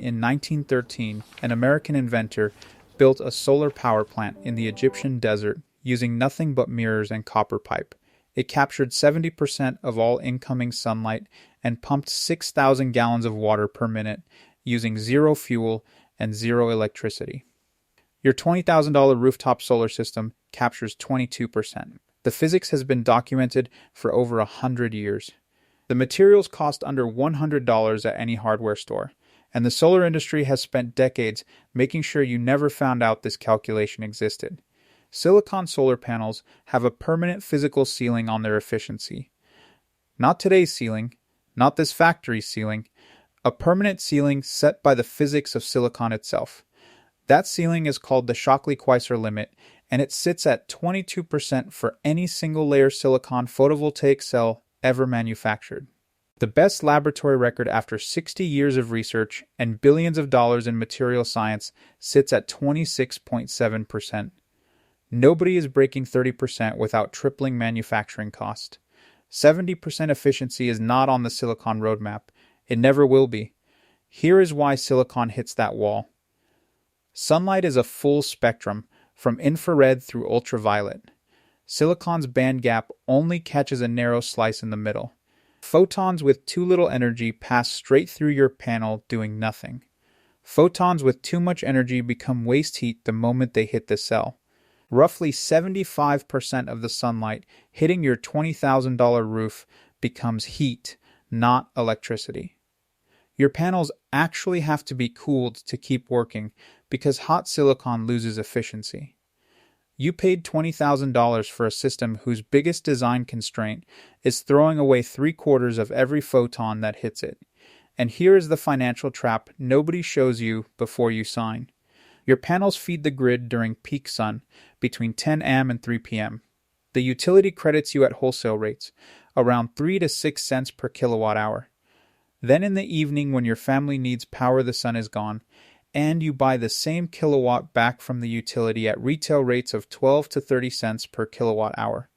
In 1913, an American inventor built a solar power plant in the Egyptian desert using nothing but mirrors and copper pipe. It captured 70% of all incoming sunlight and pumped 6,000 gallons of water per minute using zero fuel and zero electricity. Your $20,000 rooftop solar system captures 22%. The physics has been documented for over 100 years. The materials cost under $100 at any hardware store, and the solar industry has spent decades making sure you never found out this calculation existed. Silicon solar panels have a permanent physical ceiling on their efficiency. Not today's ceiling, not this factory's ceiling, a permanent ceiling set by the physics of silicon itself. That ceiling is called the Shockley-Queisser limit, and it sits at 22% for any single-layer silicon photovoltaic cell ever manufactured. The best laboratory record after 60 years of research and billions of dollars in material science sits at 26.7%. Nobody is breaking 30% without tripling manufacturing cost. 70% efficiency is not on the silicon roadmap. It never will be. Here is why silicon hits that wall. Sunlight is a full spectrum, from infrared through ultraviolet. Silicon's band gap only catches a narrow slice in the middle. Photons with too little energy pass straight through your panel doing nothing. Photons with too much energy become waste heat the moment they hit the cell. Roughly 75% of the sunlight hitting your $20,000 roof becomes heat, not electricity. Your panels actually have to be cooled to keep working because hot silicon loses efficiency. You paid $20,000 for a system whose biggest design constraint is throwing away 3/4 of every photon that hits it. And here is the financial trap nobody shows you before you sign. Your panels feed the grid during peak sun, between 10 a.m. and 3 p.m. The utility credits you at wholesale rates, around 3 to 6 cents per kilowatt hour. Then in the evening when your family needs power the sun is gone, and you buy the same kilowatt back from the utility at retail rates of 12 to 30 cents per kilowatt hour.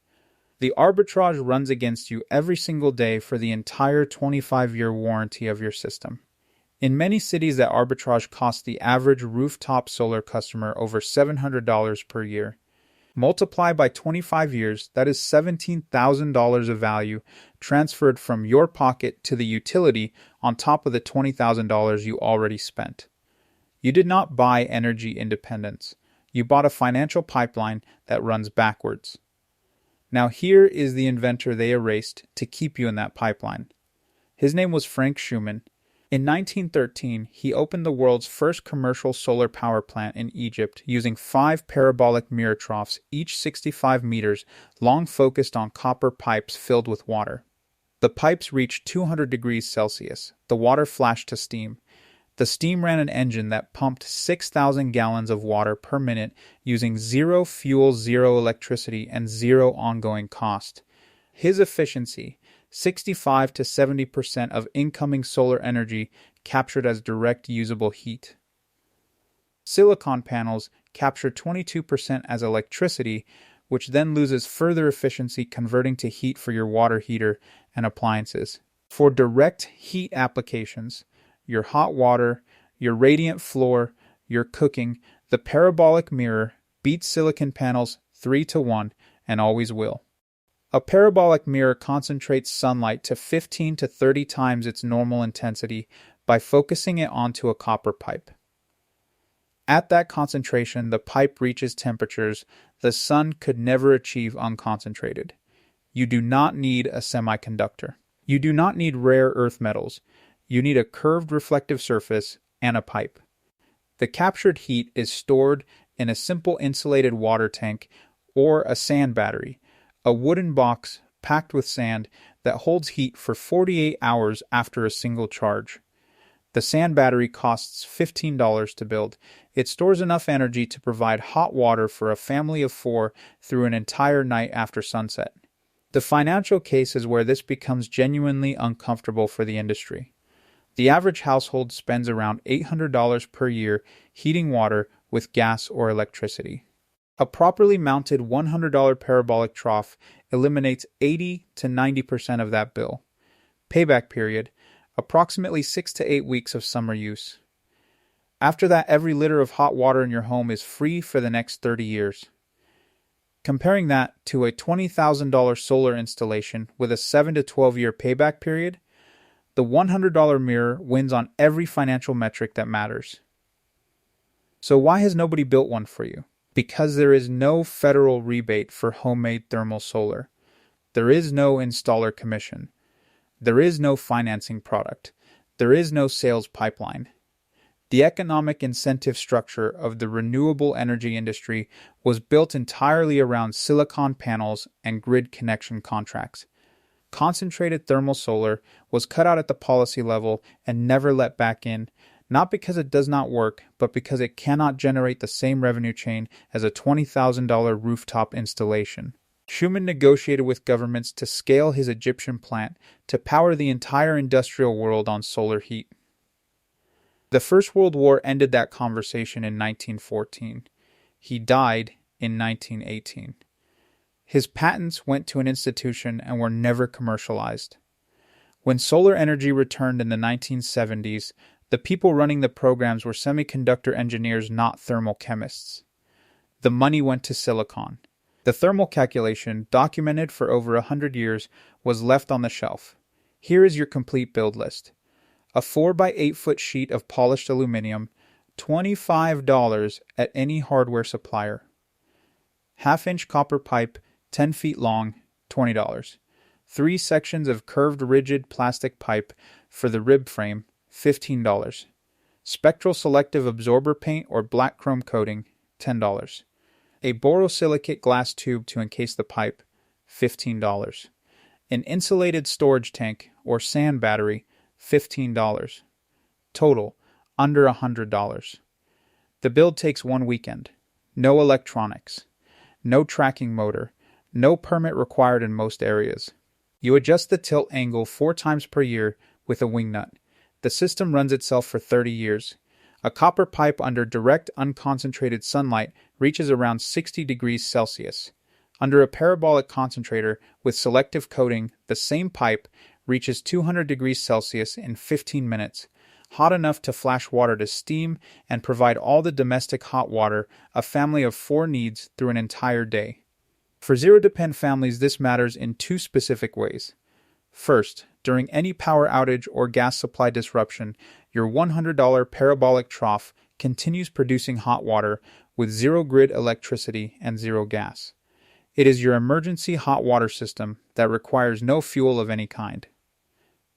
The arbitrage runs against you every single day for the entire 25-year warranty of your system. In many cities, that arbitrage costs the average rooftop solar customer over $700 per year. Multiply by 25 years, that is $17,000 of value transferred from your pocket to the utility on top of the $20,000 you already spent. You did not buy energy independence. You bought a financial pipeline that runs backwards. Now here is the inventor they erased to keep you in that pipeline. His name was Frank Shuman. In 1913, he opened the world's first commercial solar power plant in Egypt using 5 parabolic mirror troughs, each 65 meters, long focused on copper pipes filled with water. The pipes reached 200 degrees Celsius. The water flashed to steam. The steam ran an engine that pumped 6,000 gallons of water per minute using zero fuel, zero electricity, and zero ongoing cost. His efficiency, 65 to 70% of incoming solar energy captured as direct usable heat. Silicon panels capture 22% as electricity, which then loses further efficiency converting to heat for your water heater and appliances. For direct heat applications, your hot water, your radiant floor, your cooking, the parabolic mirror beats silicon panels 3-1 and always will. A parabolic mirror concentrates sunlight to 15 to 30 times its normal intensity by focusing it onto a copper pipe. At that concentration, the pipe reaches temperatures the sun could never achieve unconcentrated. You do not need a semiconductor. You do not need rare earth metals. You need a curved reflective surface and a pipe. The captured heat is stored in a simple insulated water tank or a sand battery, a wooden box packed with sand that holds heat for 48 hours after a single charge. The sand battery costs $15 to build. It stores enough energy to provide hot water for a family of 4 through an entire night after sunset. The financial case is where this becomes genuinely uncomfortable for the industry. The average household spends around $800 per year heating water with gas or electricity. A properly mounted $100 parabolic trough eliminates 80 to 90% of that bill. Payback period, approximately 6 to 8 weeks of summer use. After that, every liter of hot water in your home is free for the next 30 years. Comparing that to a $20,000 solar installation with a 7 to 12 year payback period, the $100 mirror wins on every financial metric that matters. So why has nobody built one for you? Because there is no federal rebate for homemade thermal solar. There is no installer commission. There is no financing product. There is no sales pipeline. The economic incentive structure of the renewable energy industry was built entirely around silicon panels and grid connection contracts. Concentrated thermal solar was cut out at the policy level and never let back in, not because it does not work, but because it cannot generate the same revenue chain as a $20,000 rooftop installation. Shuman negotiated with governments to scale his Egyptian plant to power the entire industrial world on solar heat. The First World War ended that conversation in 1914. He died in 1918. His patents went to an institution and were never commercialized. When solar energy returned in the 1970s, the people running the programs were semiconductor engineers, not thermal chemists. The money went to silicon. The thermal calculation, documented for over 100 years, was left on the shelf. Here is your complete build list. A 4 by 8 foot sheet of polished aluminum, $25 at any hardware supplier. Half-inch copper pipe, 10 feet long, $20. 3 sections of curved rigid plastic pipe for the rib frame, $15. Spectral selective absorber paint or black chrome coating, $10. A borosilicate glass tube to encase the pipe, $15. An insulated storage tank or sand battery, $15. Total, under $100. The build takes 1 weekend. No electronics. No tracking motor. No permit required in most areas. You adjust the tilt angle 4 times per year with a wing nut. The system runs itself for 30 years. A copper pipe under direct unconcentrated sunlight reaches around 60 degrees Celsius. Under a parabolic concentrator with selective coating, the same pipe reaches 200 degrees Celsius in 15 minutes, hot enough to flash water to steam and provide all the domestic hot water a family of 4 needs through an entire day. For zero-depend families, this matters in 2 specific ways. First, during any power outage or gas supply disruption, your $100 parabolic trough continues producing hot water with 0 grid electricity and 0 gas. It is your emergency hot water system that requires no fuel of any kind.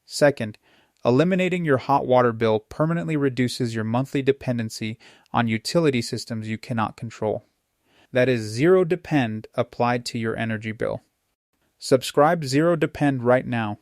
Second, eliminating your hot water bill permanently reduces your monthly dependency on utility systems you cannot control. That is zero depend applied to your energy bill. Subscribe Zero Depend right now